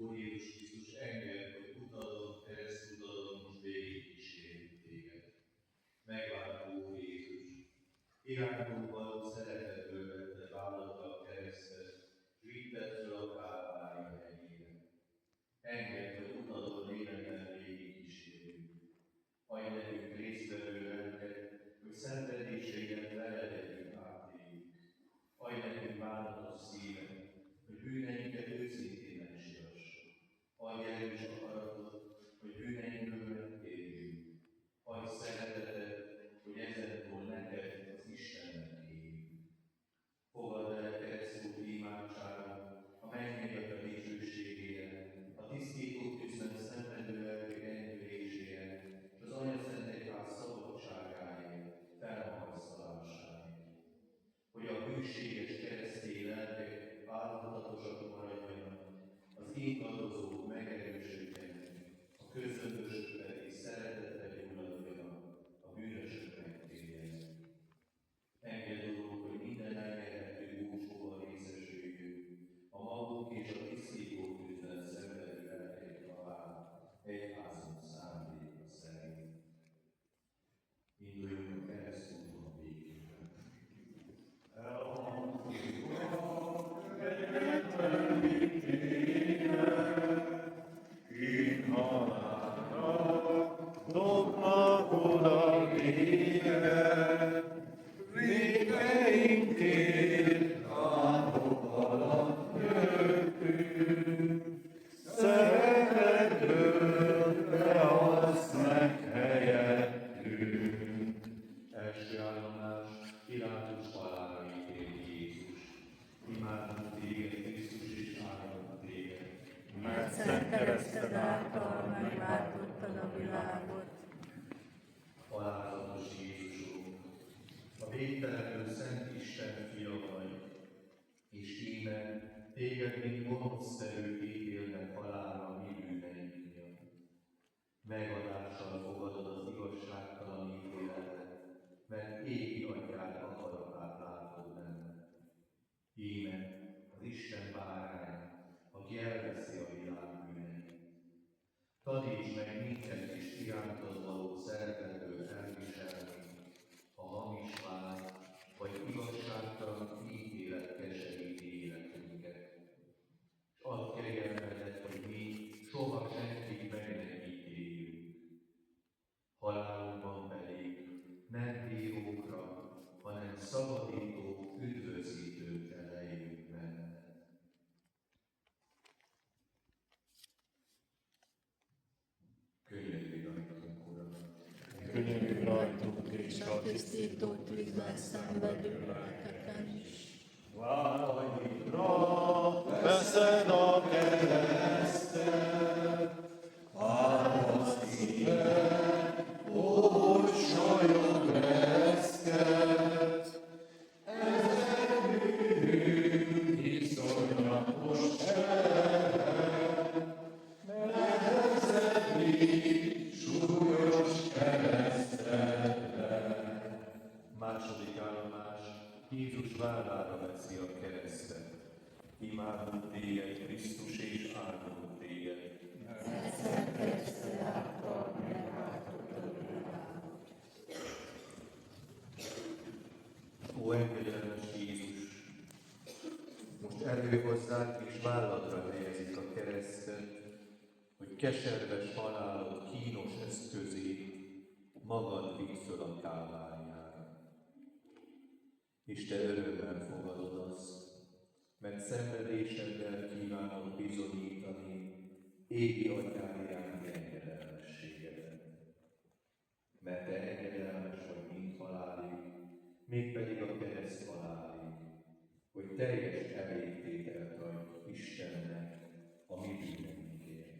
Úr Jézus Krisztus, engedd, hogy utalon keresztül tudod most végigkísérni téged. Megváltó Úr Jézus, irányból való szeretetből vette vállalta a keresztet, s vitted föl a Kálvária hegyére. Engedd, hogy utalon lélekben végigkísérjünk. Adj nekünk résztvevő lelket, hogy szenvedéseiket veled együtt átéljük. Adj nekünk bánatos szívet, hogy bűneinket őszintén megsiassuk. Adj erős akaratot, hogy bűneinkből megtérjünk. Adj szeretetet, hogy ezentúl neked, az Istennek éljünk. Fogadd el keresztül imádságot, a mennyei a dicsőségére, a tisztító tűzben szenvedő lelkek enyhülésére, és az Anyaszentegyház szabadságáért, felmagasztalásáért. Hogy a hűséges keresztény lelkek állandatosak maradjanak, az ingadozók megerősödjenek, a közömbösök pedig szeretetre gyulladjanak, a bűnösök megtérjenek. Engedd, Urunk, hogy minden elérhető búcsúval részesüljünk, a magunk és a tisztító tűzben szenvedő lelkek talán, egyházunk szándéka szerint. Induljunk a keresztúton végére. Dobnak oda téged, végeinkért áldok alatt jöttünk. Szeretetből beadsz meg helyettünk. Első állomás, Pilátus halálra ítélt Jézus. Imádunk téged, Krisztus, és áldunk téged. Mert szent kereszted által megváltottad a világot. Alázatos Jézusunk, a végtelenül szent Isten fia vagy, és íme téged, mint gonoszszerű ítélnek halálra mi bűneink miatt. Megadással fogadod az igazságtalan ítéletet, mert égi atyád akaratát látod benne. Íme az Isten bárány, aki elveszi a világ bűneit. Taníts meg minket is irántad való szeretetből elviselni, a hamis vád vagy igazságtalan ítélet keseríti életünket. S add kegyelmedet, hogy mi soha senkit meg nem ítéljünk. Halálunkban pedig nem bírókra, hanem szabadító, üdvözítőkre lejjünk benned. Könyörülj rajtunk, Uram! Könyörülj rajtunk és A tisztító tűzben szenvedő lelkeken is. vágyra veszed a keresztet, áldott szíved, hogy sajog reszket. Ezek bűnünk iszonyatos teher, nehezedni súlyos keresztedre. Második állomás, Jézus vállára veszi a keresztet. Imádunk téged, Krisztus, és áldunk téged. Szent kereszted által megváltottad a világot. Ó, engedelmes Jézus! Most elő hozzád és válladra helyezik a keresztet, hogy keserves halálod kínos eszközét magad vidd föl a Kálváriára. És te örömmel fogadod azt, mert szenvedéseddel kívánod bizonyítani égi atyád iránti engedelmességedet. Mert te engedelmes vagy mind halálig, mégpedig a kereszt halálig, hogy teljes elégtételt adj Istennek a mi bűneinkért.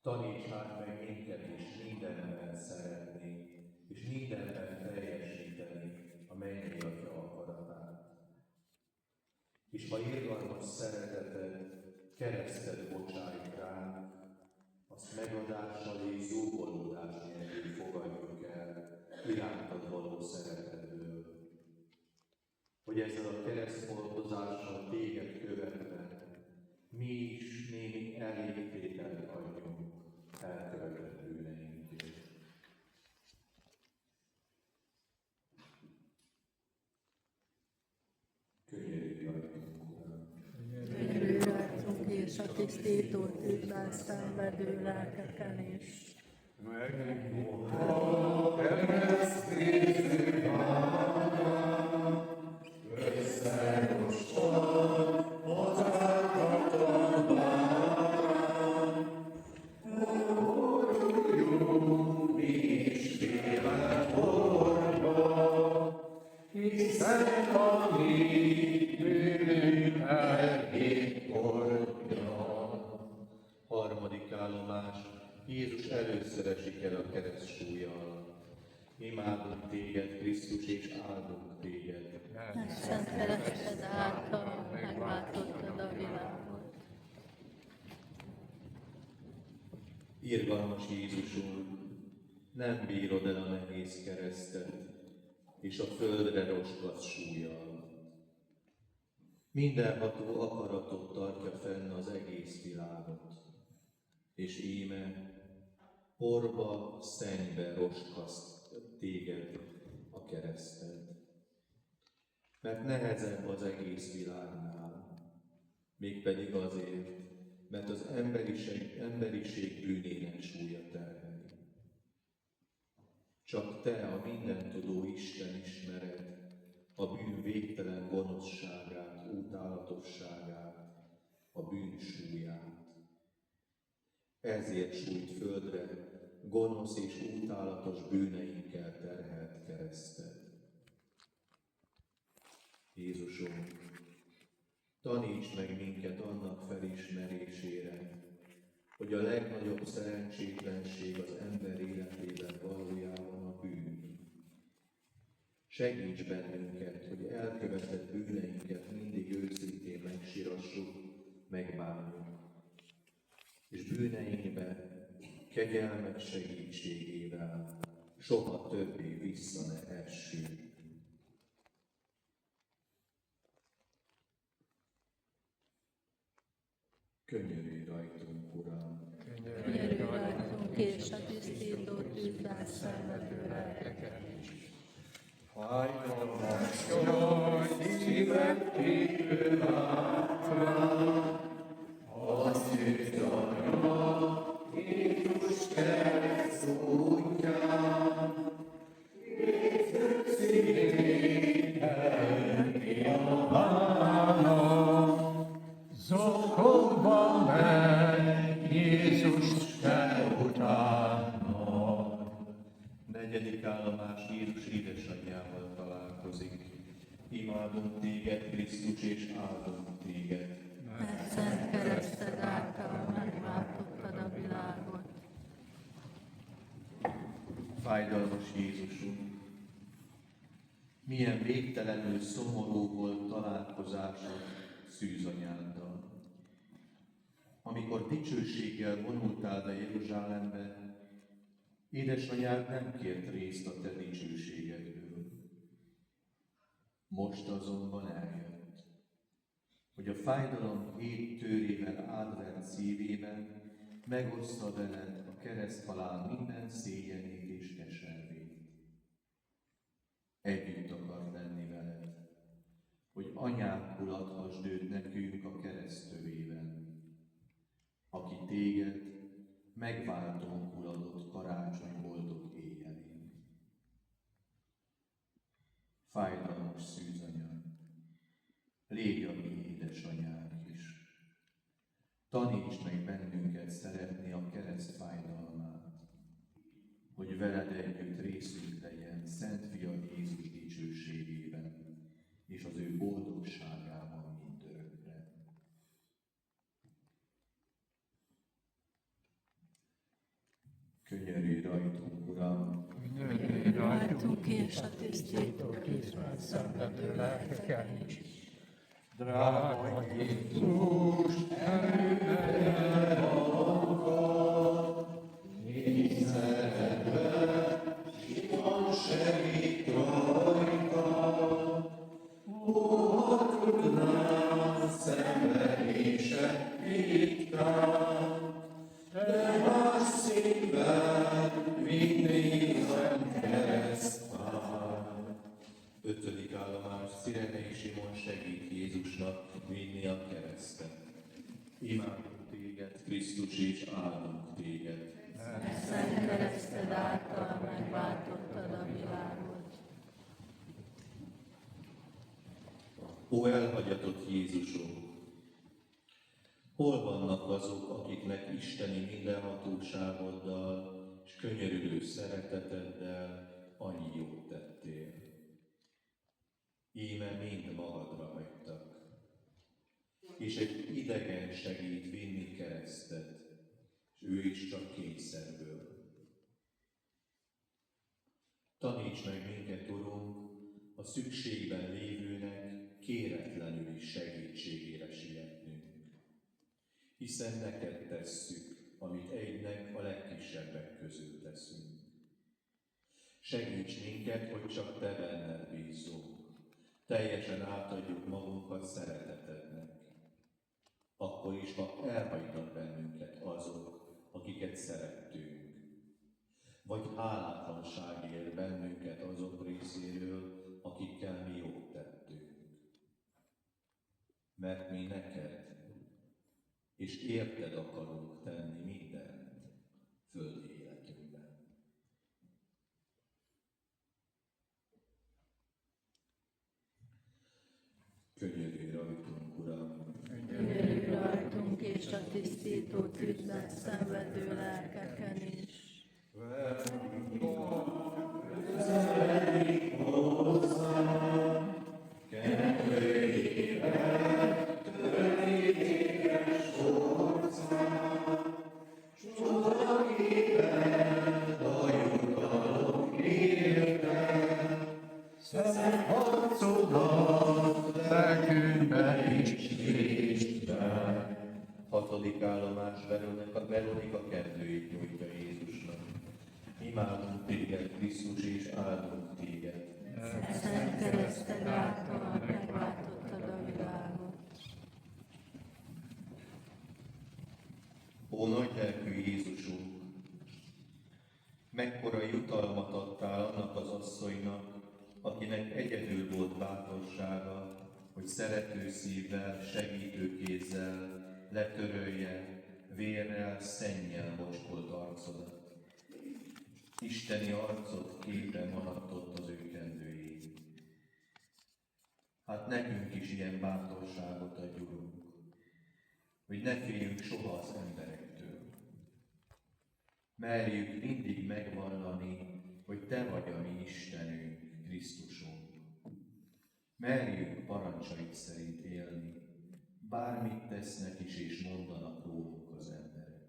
Taníts hát meg minket is mindenben szeretni, és mindenben teljesíteni a mennyei Atya akaratát. és ha irgalmas szereteted keresztet bocsájt ránk, azt megadással és jóboldogás nélkül fogadjuk el irántad való szeretetből. Hogy ezzel a kereszthordozással téged követve, mi is némi elégtételt adjunk elkövetett bűneinkért. Könyörülj rajtunk, Uram! Könyörülj rajtunk, és a tisztító tűzben szenvedő lelkeken is. Hiszen a mi bűnünk elhígorja. Harmadik állomás, Jézus először esik el a kereszt súllyal. Imádunk téged, Krisztus, és áldunk téged. Mert szent kereszted által megváltottad a világot. Irgalmas Jézus Úr, nem bírod el a nehéz keresztet, és a földre roskadt súllyal. Mindenható akaratot tartja fenn az egész világot, és íme porba, szennybe roskaszt téged a kereszted. Mert nehezebb az egész világnál, mégpedig azért, mert az emberiség bűnének súlya terheli. Csak te, a mindentudó Isten ismered a bűn végtelen gonoszságát, utálatosságát, a bűn súlyát. Ezért sújt földre gonosz és utálatos bűneinkkel terhelt kereszted. Jézusom, taníts meg minket annak felismerésére, hogy a legnagyobb szerencsétlenség az ember életében valójában a bűn. Segíts bennünket, hogy elkövetett bűneinket mindig őszintén megsirassuk, megbánjuk, és bűneinkbe kegyelmed segítségével soha többé vissza ne essünk. Könyörülj rajtunk, Uram! Könyörülj rajtunk, és a tisztító tűzben szenvedő lelkeken is. Fájdalmas jaj, szívem téged látva, az üdvanya, Jézus kereszt útján, Jézus szívét elkiabálna, zokogva meg Jézus te utánod. Negyedik állomás, Jézus édesanyjával találkozik. Imádunk téged, Krisztus, és áldunk téged. Mert szent kereszted által megváltottad a világot. Fájdalmas Jézusunk, milyen végtelenül szomorú volt találkozásod szűzanyáddal. Amikor dicsőséggel vonultál be Jeruzsálembe, édesanyád nem kért részt a te dicsőségedből. Most azonban eljött, hogy a fájdalom 7 tőrével átvert szívében megoszta veled a kereszthalál minden szégyenét és keservét. Együtt akar lenni veled, hogy anyákkul adhassd őt nekünk a keresztövében, aki téged megváltónkul adott karácsony boldog éjjelén. Fájdalmas szűzanya, légy a mi édesanyánk is. Taníts meg bennünket szeretni a kereszt fájdalmát, hogy veled együtt részünk legyen Szent Fiad Jézus dicsőségében és az ő boldogságában mindörökre. Könyörülj rajtunk, Uram! Könyörülj rajtunk, és a tisztító tűzben szenvedő lelkeken is. Drága Jézus, erőben magad, mi szeretve, Isten segít rajta, ha tudnám szenvedésed ritkán, de más szívben vinni a keresztán. 5. állomás, Szirenei Simon segít Jézusnak vinni a keresztet. Imádunk téged, Krisztus, és áldunk téged. Szent kereszted által megváltottad a világot. Ó elhagyatott Jézusunk! Hol vannak azok, akiknek isteni mindenhatóságoddal és könyörülő szereteteddel annyi jót tettél? Íme mind magadra hagytak, és egy idegen segít vinni keresztet, és ő is csak kényszerből. Taníts meg minket, Urunk, a szükségben lévőnek kéretlenül is segítségére sietnünk, hiszen neked tesszük, amit egynek a legkisebbek közül teszünk. Segíts minket, hogy csak te benned bízzunk, teljesen átadjuk magunkat szeretetednek. Akkor is, ha elhagytak bennünket azok, akiket szerettünk, vagy hálátlanság ér bennünket azok részéről, akikkel mi jót tettünk. Mert mi neked és érted akarunk tenni mindent földi életünkben. Könyörülj rajtunk, Uram! Könyörülj rajtunk és a tisztító tűzben szenvedő lelkeken is. Közelik hozzám, kedvéért, törvényes hozzám, csodagében a jutalom érte, Szent harcodat lelkünkbe is részt vett. 6. állomás, Veronika kedvét nyújtja Jézusnak. Imádunk téged, Krisztus, és áldunk téged. Szent kereszted által megváltottad a világot. Ó nagylelkű Jézusunk! Mekkora jutalmat adtál annak az asszonynak, akinek egyedül volt bátorsága, hogy szerető szívvel, segítő kézzel letörölje, vérrel, szennyel mocskolt arcodat. Isteni arcod képe maradt ott az ő kendőjén. Hát nekünk is ilyen bátorságot adj, Urunk, hogy ne féljünk soha az emberektől. Merjük mindig megvallani, hogy Te vagy a mi Istenünk, Krisztusunk. Merjünk parancsait szerint élni, bármit tesznek is és mondanak rólunk az emberek.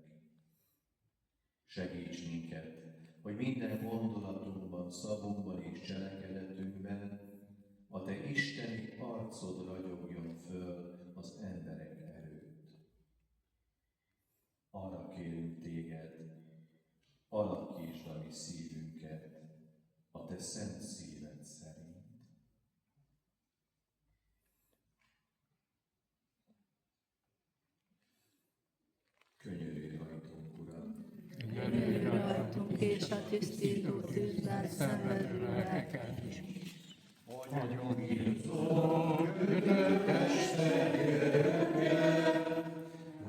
Segíts minket, hogy minden gondolatunkban, szavunkban és cselekedetünkben a Te isteni arcod ragyogjon föl az emberek előtt. Arra kérünk Téged, alakítsd a mi szívünket a Te szent szíved szerint. Könyörülj rajtunk, Uram! Könyörülj rajtunk és a tisztító tűzben szenvedő lelkeken is. Nagyon írtó, kötökeste jöjjön,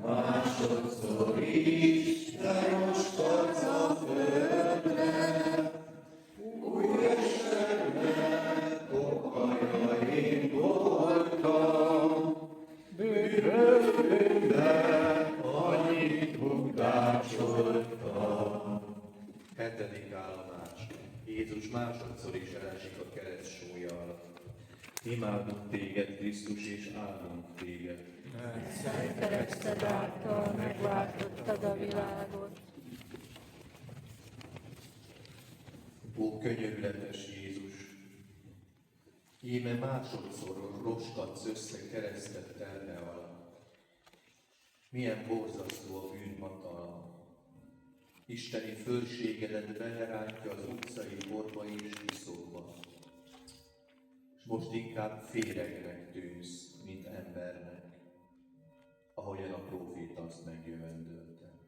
másodszor is, de most arca földre, új esetben okalja én voltam, bűnökben annyit bukdácsoltam. 7. állomás. Jézus másodszor is elesik a kereszt súlya alatt. Imádunk téged, Krisztus, és áldunk téged. Szent kereszted által megváltottad a világot. Ó könyörületes Jézus! Íme másodszor roskadsz össze keresztet terhe alatt. Milyen borzasztó a bűnhatalma. Isteni fölségedet belerántja az utcai borba és iszóba. És most inkább féregnek tűnsz, mint embernek, ahogyan a próféta azt megjövendölte.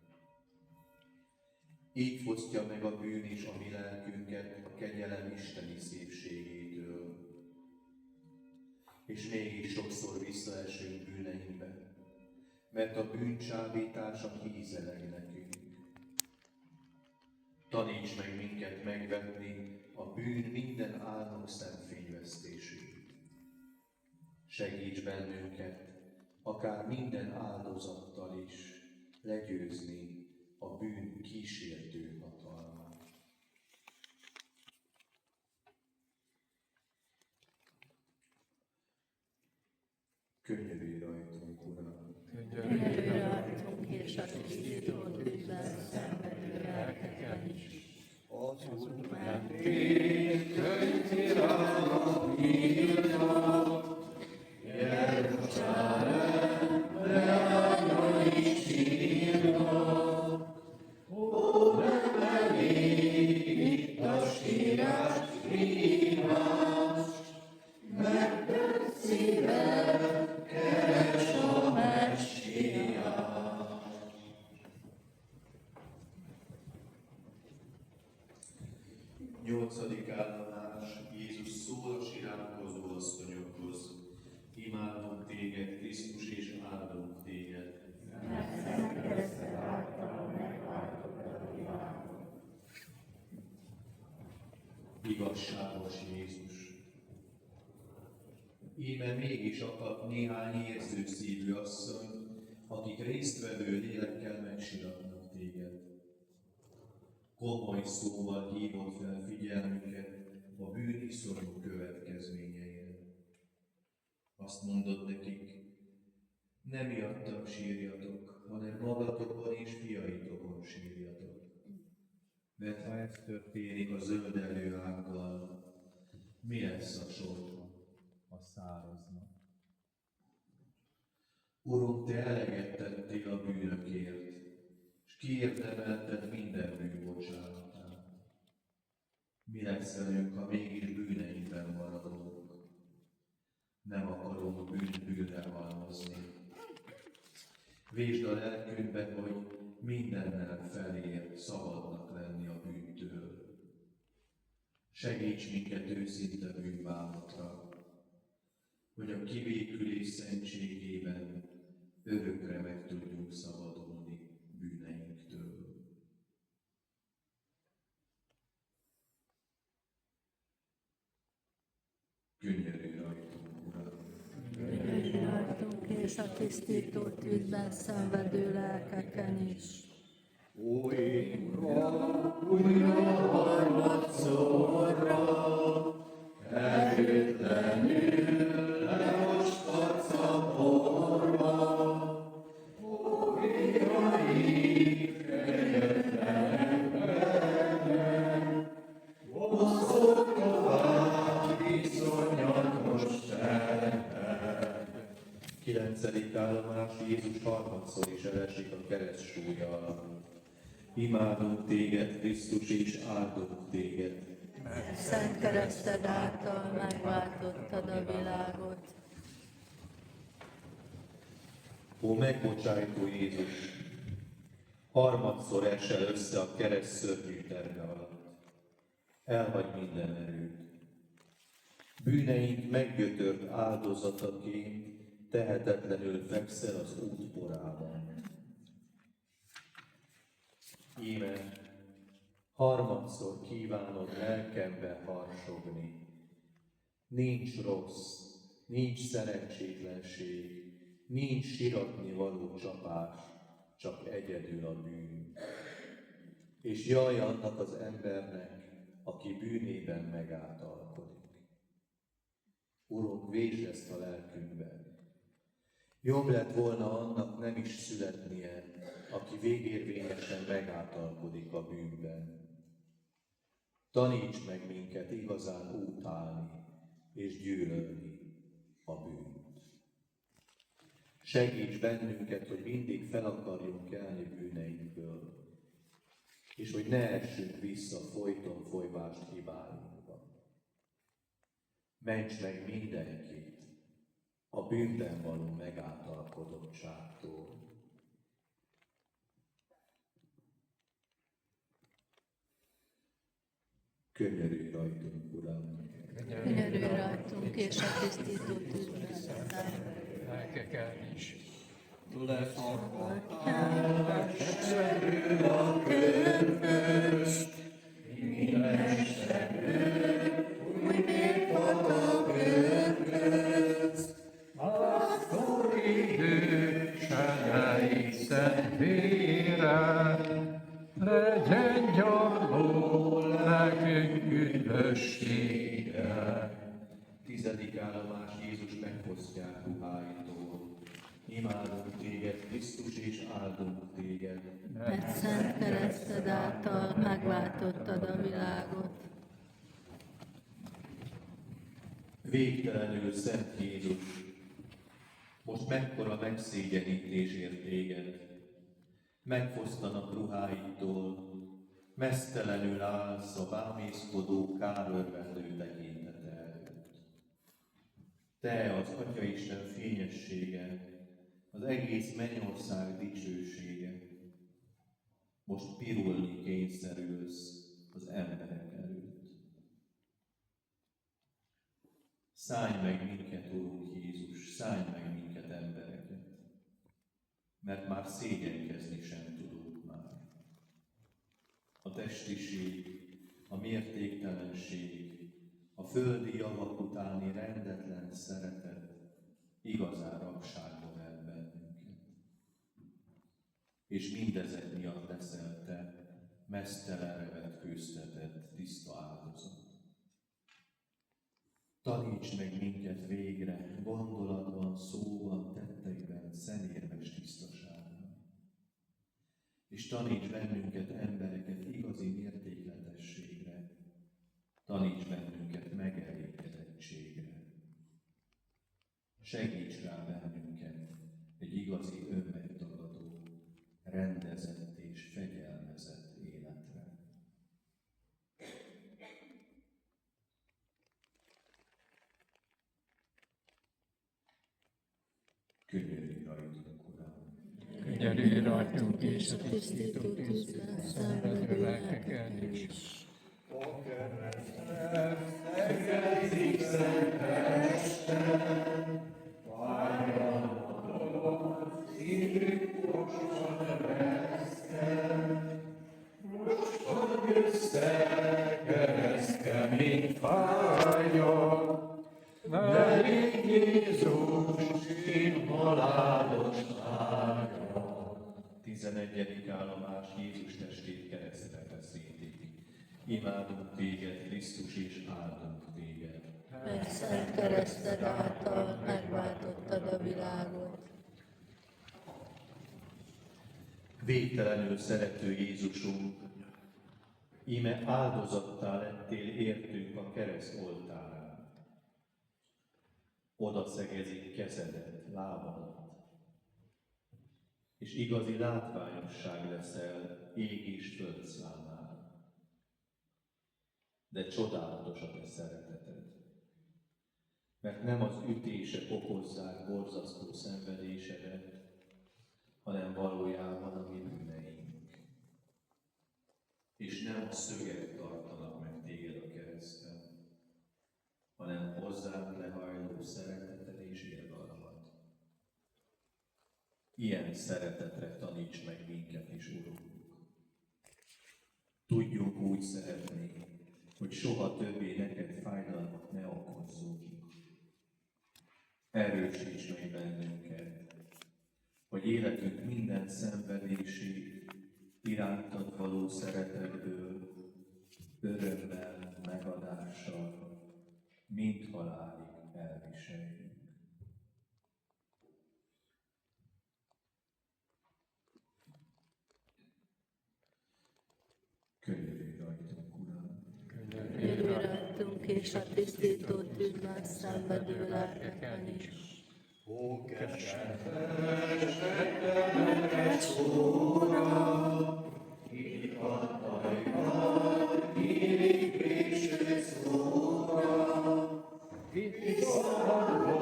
Így fosztja meg a bűn is a mi lelkünket a kegyelem isteni szépségétől. És mégis sokszor visszaesünk bűneinkbe, mert a bűncsábítása hízeleg nekünk. Taníts meg minket megvetni a bűn minden álnok szemfényvesztését. Segíts bennünket, akár minden áldozattal is legyőzni a bűn kísértő hatalmát. Könyörülj rajtunk, Uram! Könyörülj rajtunk, és a tisztított ügyben szenvedő lelkeken is. Az Úr mentén könyvírálnak nyílnak, Jeruzsálem leányai sírnak. Ó, nem elég itt a sírás, írás, megtört szívem keres a Messiás. Nyolcadik állomás, Jézus szól a siránkozó asszonyokhoz. Imádunk téged, Krisztus, és áldunk téged. Igazságos Jézus. Íme mégis akadt néhány érző szívű asszony, akik résztvevő lélekkel megsiratnak téged. Komoly szóval hívott fel figyelmüket a bűn iszonyú következményeire. Azt mondod nekik, nem miattam sírjatok, hanem magatokon és fiaitokon sírjatok. Mert ha ez történik a zöldelő ággal, mi lesz a sorsa? A száraznak. Uram, te eleget tettél a bűnökért, és kiérdemelted minden bűn bocsánatát. Mi lesz velünk, ha mégis bűneinkben maradunk? Nem akarunk bűnre halmozni. Vésd a lelkünkbe, hogy mindennel felér szabadnak lenni a bűntől. Segíts minket őszinte bűnbánatra, hogy a kivékülés szentségében örökre meg tudjunk szabadulni bűneinktől. Könyörülj rajtunk, Uram! Könyörülj rajtunk, és a tisztító tűzben szenvedő lelkeken is. Újra harmadszorra, erőtlenül lemoskadsz a porba. Újra hív, kegyetlenek benne, osszok tovább iszonyatos terhet. 9. állomás, Jézus harmadszor is elesik a kereszt súlya alatt. Imádunk téged, Krisztus, és áldunk téged. Szent kereszted által megváltottad a világot. Ó, megbocsájtó Jézus, harmadszor esel össze a kereszt szörnyű terhe alatt. Elhagy minden erőt. Bűneink meggyötört áldozataként tehetetlenül fekszel az út porában. Íme, harmadszor kívánod lelkembe harsogni. Nincs rossz, nincs szerencsétlenség, nincs siratni való csapás, csak egyedül a bűn. És jaj annak az embernek, aki bűnében megátalkodik. Uram, vésd ezt a lelkünkben. Jobb lett volna annak nem is születnie, aki végérvényesen megátalkodik a bűnben. Taníts meg minket igazán utálni és gyűlölni, a bűnt. Segíts bennünket, hogy mindig fel akarjunk kelni bűneinkből, és hogy ne essünk vissza folyton folyvást hibáinkba. Ments meg mindenkit a bűnben való megáltalkodottságtól. Könyörülj rajtunk, Uram! Könyörülj rajtunk, és a tisztító tűzben szállj. Lelkeken is. Atyánk, Egyszerű a körközt, minden szerű, úgy népot a körközt. Akkor idő, sányái szent vére, legyen gyarló lelkünk üdvössége. 10. állomás Jézus megfosztják ruháitól. Imádunk téged, Krisztus, és áldunk téged. mert szent kereszted által megváltottad a világot. Végtelenül szent Jézus, most mekkora megszégyenítés ért téged. Megfosztanak ruháitól, meztelenül állsz a bámészkodó, kárörvendő tekintete előtt. Te, az Atyaisten fényessége, az egész mennyország dicsősége, most pirulni kényszerülsz az emberek előtt. Szállj meg minket, Urunk Jézus, szállj meg minket, embereket, mert már szégyenkezni sem tudunk már. A testiség, a mértéktelenség, a földi javak utáni rendetlen szeretet igazán rabságba ver bennünket. És mindezek miatt leszel te meztelenre vetkőztetett tiszta áldozat. Taníts meg minket végre, gondolatban, szóban, tetteiben, szemérmes tisztaságban. És taníts bennünket, embereket, igazi mértékletességre. Taníts bennünket megelégedettségre. Segíts rá bennünket egy igazi önmegtagadó, rendezett és fegyelmezett életre. Könyörülj rajtunk, Uram! Könyörülj rajtunk és a tisztító tűzben szenvedő lelkeken is. O keresztre, szengedik szent Isten, várjon a szívük moson reszten, most hogy össze keresztkemény fájja, ne légy Jézus, én halálos ágya. 11. állomás Jézus testét keresztre feszítik. Imádunk téged, Krisztus, és áldunk téged. Mert szent kereszted által megváltottad a világot. Végtelenül szerető Jézusunk, íme áldozattá lettél értünk a kereszt oltárán. Oda szegezik kezedet, lábadat, és igazi látványosság leszel ég és föld számára. De csodálatos a te szereteted, mert nem az ütések okozzák borzasztó szenvedésedet, hanem valójában a mi bűneink. És nem a szögek tartanak meg téged a kereszten, hanem hozzád lehajló szereteted és irgalmad. Ilyen szeretetre taníts meg minket is, Urunk. Tudjunk úgy szeretni, hogy soha többé neked fájdalmat ne okozzunk. Erősíts meg bennünket, hogy életünk minden szenvedését irántad való szeretetből, örömmel, megadással, mind halálig elviseljük. Könyörülj rajtunk, Uram! Könyörülj rajtunk, és a tisztító tűzben szenvedő lelkeken is. Ó, keserves Uram, hivatajban érik végső szóra, visszaadva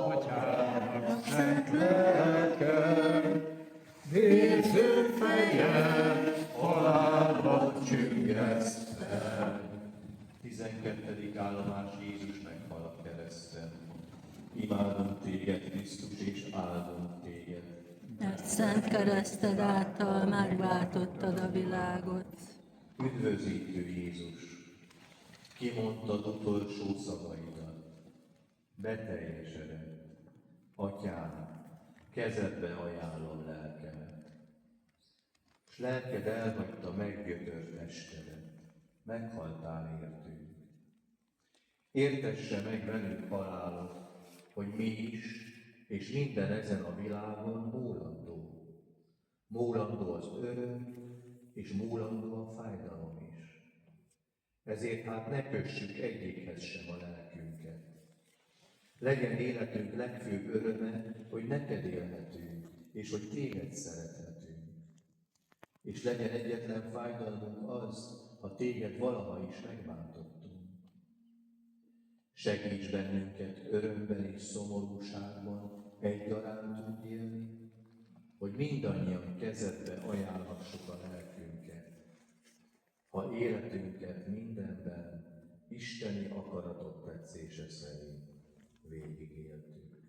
atyának szent lelke, vérző feje halálba csüggesztve. 12. állomás Jézus meghal a kereszten. Imádunk téged, Krisztus, és áldunk téged. Mert szent kereszted által megváltottad a világot. Üdvözítő Jézus, kimondtad utolsó szavaidat. Beteljesedett. Atyám, kezedbe ajánlom lelkemet. S lelked elhagyta meggyötört testedet. Meghaltál értünk. Értesse meg velünk halálod, hogy mi is, és minden ezen a világon múlandó. Múlandó az öröm, és múlandó a fájdalom is. Ezért hát ne kössük egyikhez sem a lelkünket. Legyen életünk legfőbb öröme, hogy neked élhetünk, és hogy téged szerethetünk. És legyen egyetlen fájdalmunk az, ha téged valaha is megbántottunk. Segíts bennünket örömben és szomorúságban egyaránt úgy élni, hogy mindannyian kezedbe ajánlhassuk a lelkünket, ha életünket mindenben isteni akaratok tetszése szerint végigéltük.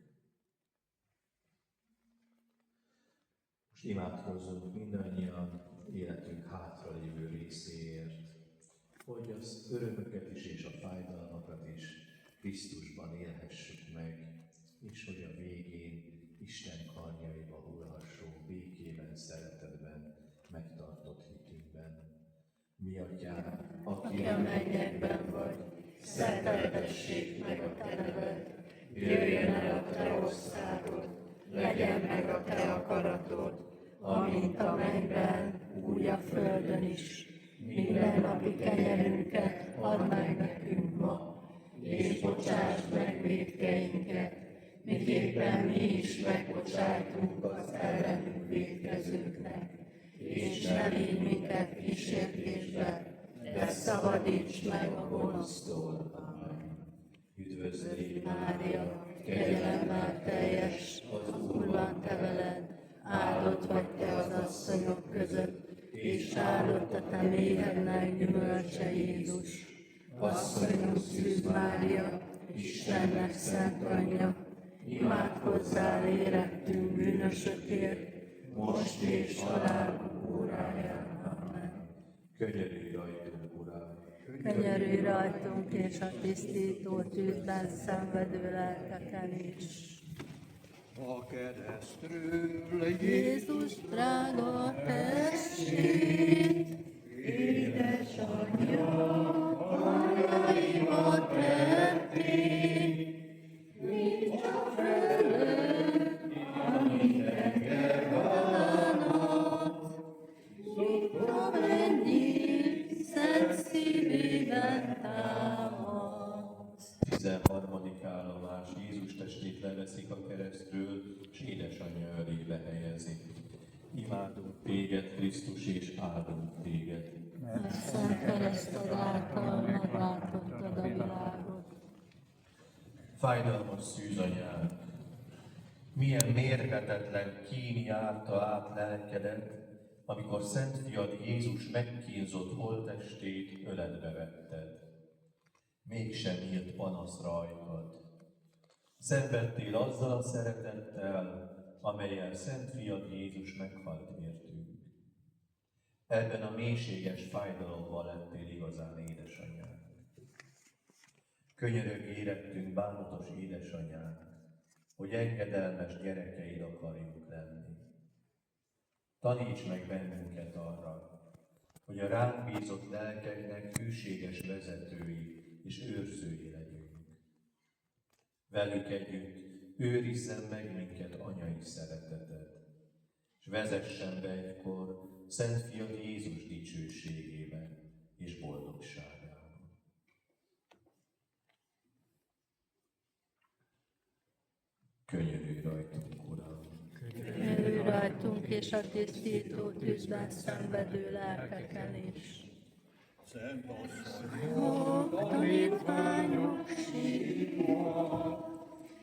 Most imádkozzunk mindannyian életünk hátralévő részéért, hogy az örömöket is és a fájdalmakat is Krisztusban élhessük meg, és hogy a végén Isten karjaiba hullhassunk békében, szeretetben, megtartott hitünkben. Mi Atyánk, aki A mennyekben vagy, szenteltessék meg a te neved, jöjjön el a te országod, legyen meg a te akaratod, amint a mennyben, úgy a földön is. Mindennapi kenyerünket add meg nekünk ma, és bocsásd meg vétkeinket, miképpen mi is megbocsájtunk az ellenünk vétkezőknek. És ne vigy minket kísértésbe, de szabadíts meg a gonosztól. Amen. üdvözlégy Mária, kegyelemmel teljes, az Úr van te veled, áldott vagy te az asszonyok között, és áldott a te méhednek gyümölcse Jézus. Asszonyunk Szűz Mária, Istennek szent anyja, imádkozzál érettünk bűnösökért, most és halálunk óráján. Amen. Könyörülj rajtunk, Uram! Könyörülj rajtunk és a tisztító tűzben szenvedő lelkeken is. A keresztről Jézus drága testét, édesanyja, anyaiba tették, nincs a felőtt, ami tenger bánat, mint a mennyit, szent szívében támad. 13. állomás Jézus testét leveszik a keresztről, és édesanyja ölébe helyezik. Imádunk téged, Krisztus, és áldunk téged. Mert szent kereszted által megváltottad a világot. Fájdalmas szűzanyánk, milyen mérhetetlen kín járta át lelkedet, amikor Szent Fiad Jézus megkínzott holttestét öledbe vetted. Mégsem nyílt panasz rajtad. Szenvedtél azzal a szeretettel, amellyel Szent Fiad Jézus meghalt értünk. Ebben a mélységes fájdalomban lettél igazán édesanyánk. Könyörög érettünk bánatos édesanyánk, hogy engedelmes gyerekeid akarjunk lenni. Taníts meg bennünket arra, hogy a ránk bízott lelkeknek hűséges vezetői és őrzői legyünk. Velük együtt őrizzen meg minket anyai szereteted, és vezessen be egykor Szent Fiad Jézus dicsőségében és boldogságában. Könyörülj rajtunk, Uram! Könyörülj rajtunk és a tisztító tűzben szenvedő lelkeken is. Szent asszony, Ó, tanítványok sírva,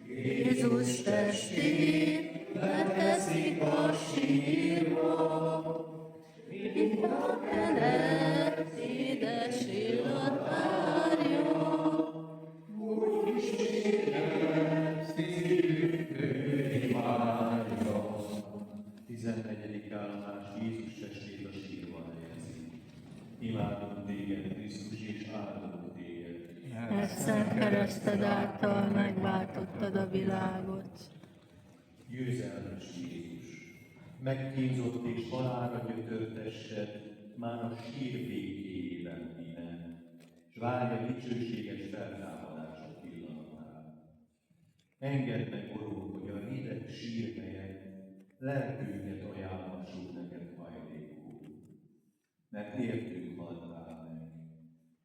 Jézus testét leteszik a sírba, itt a kelet édes illatárja, úgy is szívük imádja. 14. állomás Jézus testét a sírba helyezi. Imádunk téged, Krisztus, és áldunk téged. mert szent kereszted által megváltottad a világot. Győzelmes Jézus, megkínzott és halálra gyötört tested, már a sír végében innen, s várja dicsőséges feltámadásod pillanatát. Engedd meg, Urunk, hogy a hideg sírhelyen lelkünket ajánlassuk neked hajlékul, mert értünk haltál meg,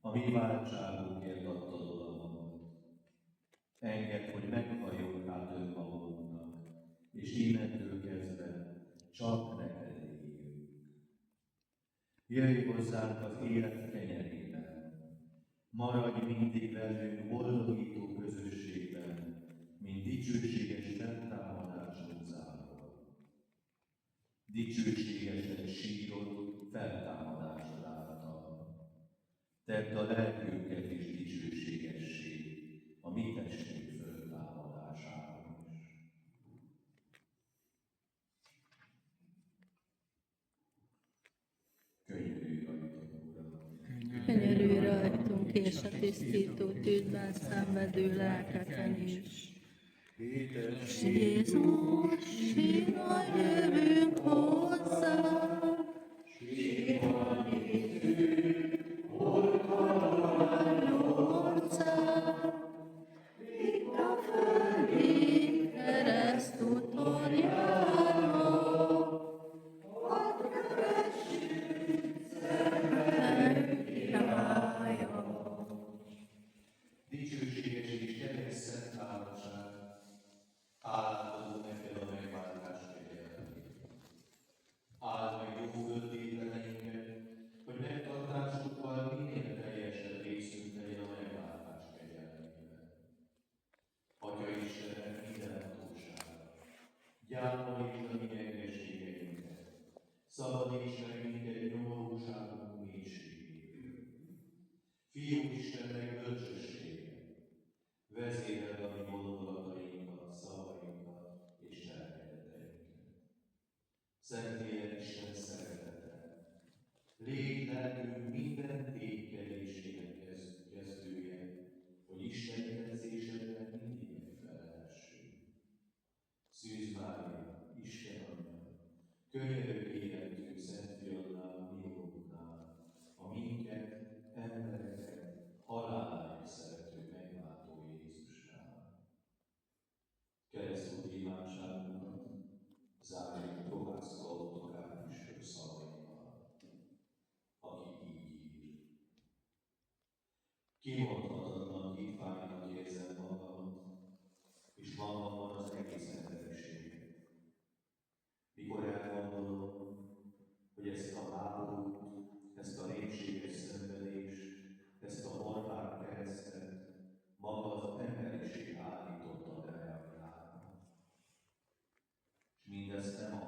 a mi váltságunkért adtad oda magad. Engedd, hogy meghalljuk át önmagunknak, és innentől kezdve csak neked éljünk. Jöjj hozzánk az élet kenyerében, maradj mindig velünk boldogító közösségben, mint dicsőséges feltámadásunk záról. Dicsőségesen sírod feltámadásod által. Tedd a lelkünket is dicsőségessé a mi testünk föltámadásáról is. Könyörülj rajtunk, Uram! Könyörülj rajtunk és a tisztító tűzben szenvedő lelkeken is. Édes Jézus, sírva jövünk hozzá, sírva nézünk, hol orcá, itt a földi keresztúton járva, ott kövessünk szemmel iránja. Dicsőséges és teljes szent hálóság, áldozunk neked a megváltás kegyelmét. Áld meg jó föltételeinket, hogy megtartásukkal minél teljesebb részünk legyen a megváltás kegyelmében. Atya Istennek minden hatósága, gyámolítsd a mi gyengeségeinket, szabadíts meg minket nyomorúságunk mélységéből. Fiú Istennek bölcsessége, vezéreld a mi gondolatainkat, szavainkat és cselekedeteinket. Szentlélek Isten szeretete, légy lelkünk minden tétkedésének kezdője, hogy Isten érzésednek mindig megfelelhessünk. Szűz Mária, Isten Anyja, könyörög életünk Szent Fiadnál, mi Urunknál, a minket, embereket, haláláig szerető megváltó Jézusnál. Keresztúti imádságunkat zárjuk Prohász Kalotokár püspök szavaival, aki így ír. Kimondhatatlan hitványnak érzem magamat, és magamban az egész emberiséget. Mikor elgondolom, hogy ezt a háborút, ezt a rémséges szenvedést, ezt a barbár keresztet maga az emberiség állította be a világban. És mindezt nem a